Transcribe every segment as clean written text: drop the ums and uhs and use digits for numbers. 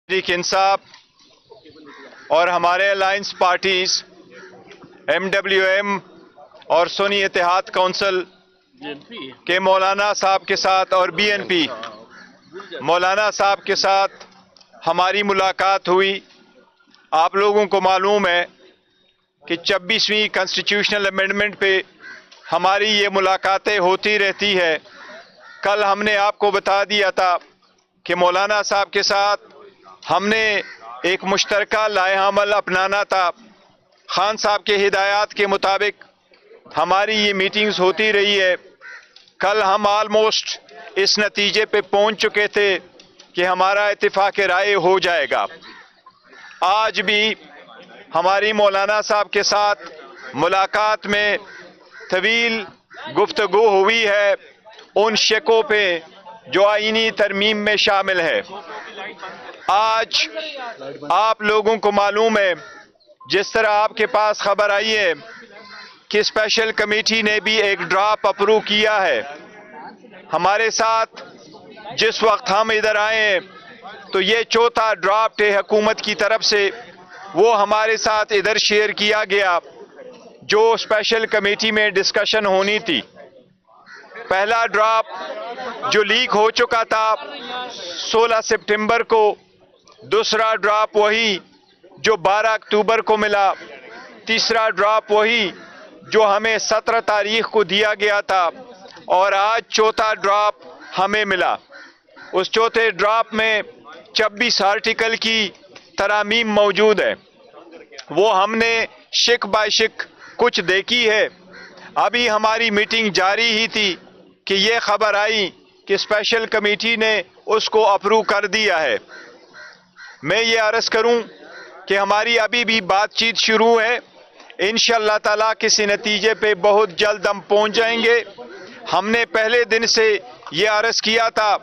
तहरीक इंसाफ और हमारे alliance parties MWM और सुन्नी इत्तेहाद काउंसिल के मौलाना साहब के साथ और BNP मौलाना साहब के साथ हमारी मुलाकात हुई। आप लोगों को मालूम है कि 26वीं कॉन्स्टिट्यूशनल अमेंडमेंट पे हमारी ये मुलाकातें होती रहती है। कल हमने आपको बता दिया था कि मौलाना साहब के साथ हमने एक मुश्तरका लाएहामल अपनाना था। खान साहब के हिदायत के मुताबिक हमारी ये मीटिंग्स होती रही है। कल हम ऑलमोस्ट इस नतीजे पे पहुंच चुके थे कि हमारा इत्तिफाक राय हो जाएगा। आज भी हमारी मौलाना साहब के साथ मुलाकात में तवील गुफ्तगू हुई है उन शिकों पे जो आईनी तरमीम में शामिल है। आज आप लोगों को मालूम है, जिस तरह आपके पास खबर आई है कि स्पेशल कमेटी ने भी एक ड्राफ्ट अप्रूव किया है। हमारे साथ जिस वक्त हम इधर आए तो ये चौथा ड्राफ्ट है हुकूमत की तरफ से, वो हमारे साथ इधर शेयर किया गया जो स्पेशल कमेटी में डिस्कशन होनी थी। पहला ड्राफ्ट जो लीक हो चुका था 16 सितंबर को, दूसरा ड्राफ्ट वही जो 12 अक्टूबर को मिला, तीसरा ड्राफ्ट वही जो हमें 17 तारीख को दिया गया था और आज चौथा ड्राफ्ट हमें मिला। उस चौथे ड्राफ्ट में 26 आर्टिकल की तरामीम मौजूद है। वो हमने शिक बाय शिक कुछ देखी है। अभी हमारी मीटिंग जारी ही थी कि ये खबर आई कि स्पेशल कमेटी ने उसको अप्रूव कर दिया है। मैं ये अर्ज करूं कि हमारी अभी भी बातचीत शुरू है। इंशाअल्लाह ताला किसी नतीजे पे बहुत जल्द हम पहुंच जाएंगे। हमने पहले दिन से ये अर्ज किया था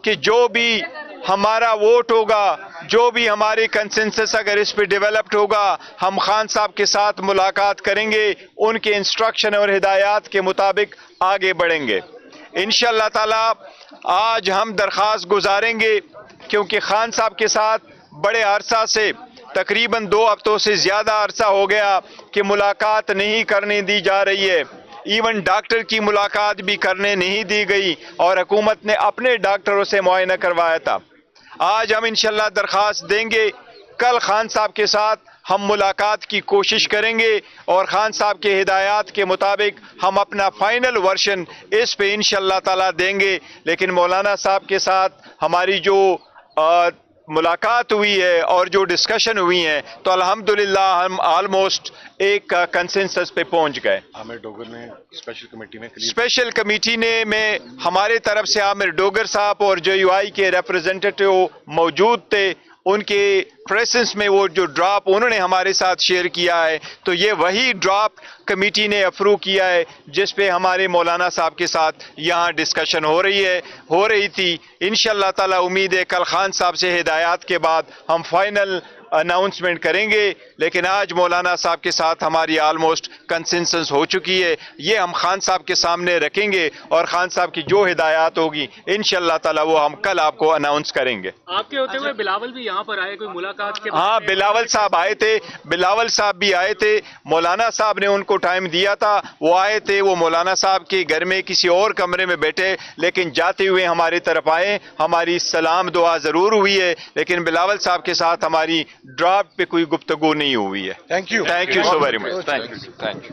कि जो भी हमारा वोट होगा, जो भी हमारी कंसेंसस अगर इस पे डेवलप्ड होगा, हम खान साहब के साथ मुलाकात करेंगे, उनके इंस्ट्रक्शन और हिदायत के मुताबिक आगे बढ़ेंगे। इंशाअल्लाह ताला आज हम दरख्वास्त गुजारेंगे क्योंकि खान साहब के साथ बड़े अरसा से, तकरीबन 2 हफ्तों से ज़्यादा अरसा हो गया कि मुलाकात नहीं करने दी जा रही है। इवन डॉक्टर की मुलाकात भी करने नहीं दी गई और हुकूमत ने अपने डॉक्टरों से मुआयना करवाया था। आज हम इंशाअल्लाह दरख्वास्त देंगे। कल खान साहब के साथ हम मुलाकात की कोशिश करेंगे और खान साहब के हिदायत के मुताबिक हम अपना फाइनल वर्शन इस पे इंशाअल्लाह ताला देंगे। लेकिन मौलाना साहब के साथ हमारी जो मुलाकात हुई है और जो डिस्कशन हुई है तो अल्हम्दुलिल्लाह हम ऑलमोस्ट एक कंसेंसस पे पहुंच गए। आमिर डोगर ने स्पेशल कमेटी में हमारे तरफ से आमिर डोगर साहब और JUI के रिप्रेजेंटेटिव मौजूद थे। उनके प्रेजेंस में वो जो ड्राफ्ट उन्होंने हमारे साथ शेयर किया है तो ये वही ड्राफ्ट कमेटी ने अप्रूव किया है जिस पे हमारे मौलाना साहब के साथ यहाँ डिस्कशन हो रही थी। इंशाअल्लाह ताला उम्मीद है कल खान साहब से हिदायत के बाद हम फाइनल अनाउंसमेंट करेंगे। लेकिन आज मौलाना साहब के साथ हमारी ऑलमोस्ट कंसेंसस हो चुकी है। ये हम खान साहब के सामने रखेंगे और खान साहब की जो हिदायत होगी इंशाअल्लाह ताला वो हम कल आपको अनाउंस करेंगे। आपके होते हुए बिलावल भी यहाँ पर आए, कोई मुलाकात के? हाँ, बिलावल साहब आए थे, बिलावल साहब भी आए थे। मौलाना साहब ने उनको टाइम दिया था, वो आए थे। वो मौलाना साहब के घर में किसी और कमरे में बैठे, लेकिन जाते हुए हमारी तरफ आए। हमारी सलाम दुआ जरूर हुई है, लेकिन बिलावल साहब के साथ हमारी ड्राफ्ट पे कोई गुफ्तगू नहीं हुई है। Thank you so very much. Thank you.